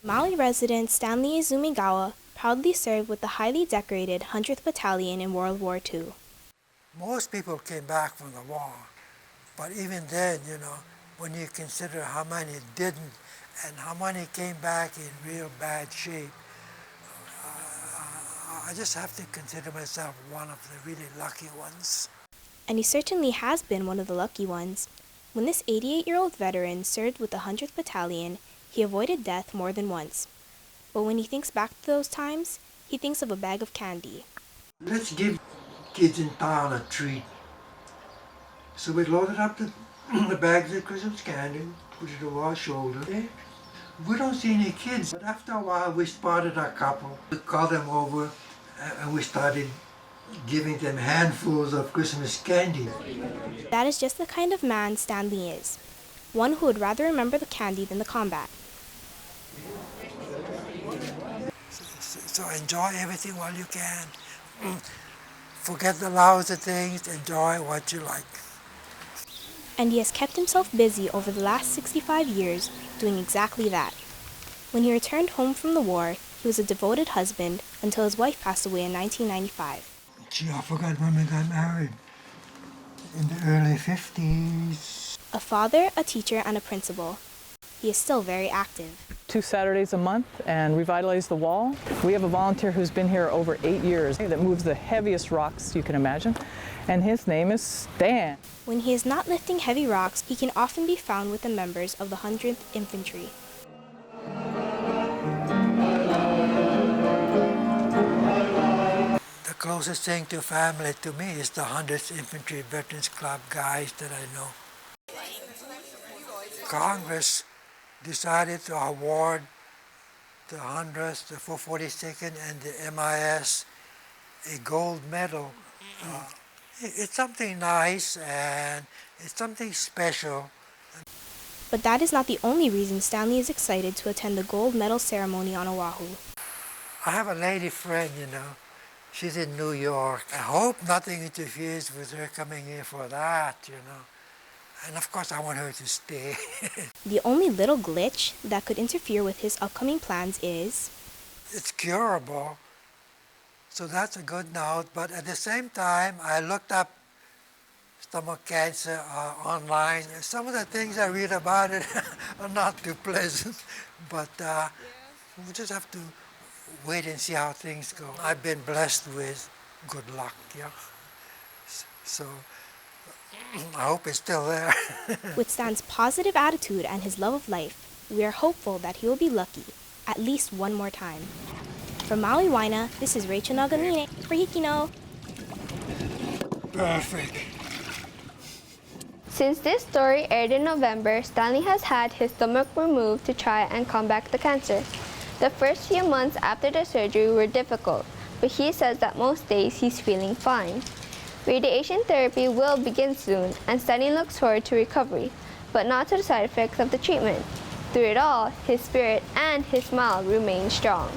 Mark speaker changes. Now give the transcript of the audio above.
Speaker 1: Maui resident Stanley Izumigawa proudly served with the highly decorated 100th Battalion in World War II.
Speaker 2: Most people came back from the war, but even then, when you consider how many didn't and how many came back in real bad shape, I just have to consider myself one of the really lucky ones.
Speaker 1: And he certainly has been one of the lucky ones. When this 88-year-old veteran served with the 100th Battalion, he avoided death more than once. But when he thinks back to those times, he thinks of a bag of candy.
Speaker 2: Let's give kids in town a treat. So we loaded up the bags of Christmas candy, put it over our shoulder. We don't see any kids, but after a while we spotted a couple. We called them over and we started giving them handfuls of Christmas candy.
Speaker 1: That is just the kind of man Stanley is. One who would rather remember the candy than the combat.
Speaker 2: So enjoy everything while you can. Forget the lousy things, enjoy what you like.
Speaker 1: And he has kept himself busy over the last 65 years doing exactly that. When he returned home from the war, he was a devoted husband until his wife passed away in 1995.
Speaker 2: Gee, I forgot when we got married. In the early 50s.
Speaker 1: A father, a teacher, and a principal. He is still very active.
Speaker 3: 2 Saturdays a month and revitalize the wall. We have a volunteer who's been here over 8 years that moves the heaviest rocks you can imagine, and his name is Stan.
Speaker 1: When he is not lifting heavy rocks, he can often be found with the members of the 100th Infantry.
Speaker 2: The closest thing to family to me is the 100th Infantry Veterans Club guys that I know. Congress decided to award the 100th, the 442nd, and the MIS a gold medal. It's something nice and it's something special.
Speaker 1: But that is not the only reason Stanley is excited to attend the gold medal ceremony on Oahu.
Speaker 2: I have a lady friend, she's in New York. I hope nothing interferes with her coming here for that, And of course I want her to stay.
Speaker 1: The only little glitch that could interfere with his upcoming plans is...
Speaker 2: It's curable, so that's a good note. But at the same time, I looked up stomach cancer online. Some of the things I read about it are not too pleasant, but we just have to wait and see how things go. I've been blessed with good luck, So I hope it's still there.
Speaker 1: With Stan's positive attitude and his love of life, we are hopeful that he will be lucky, at least one more time. From Maui Waena, this is Rachel Nagamine for HIKI No.
Speaker 2: Perfect.
Speaker 4: Since this story aired in November, Stanley has had his stomach removed to try and combat the cancer. The first few months after the surgery were difficult, but he says that most days he's feeling fine. Radiation therapy will begin soon, and Stanley looks forward to recovery, but not to the side effects of the treatment. Through it all, his spirit and his smile remain strong.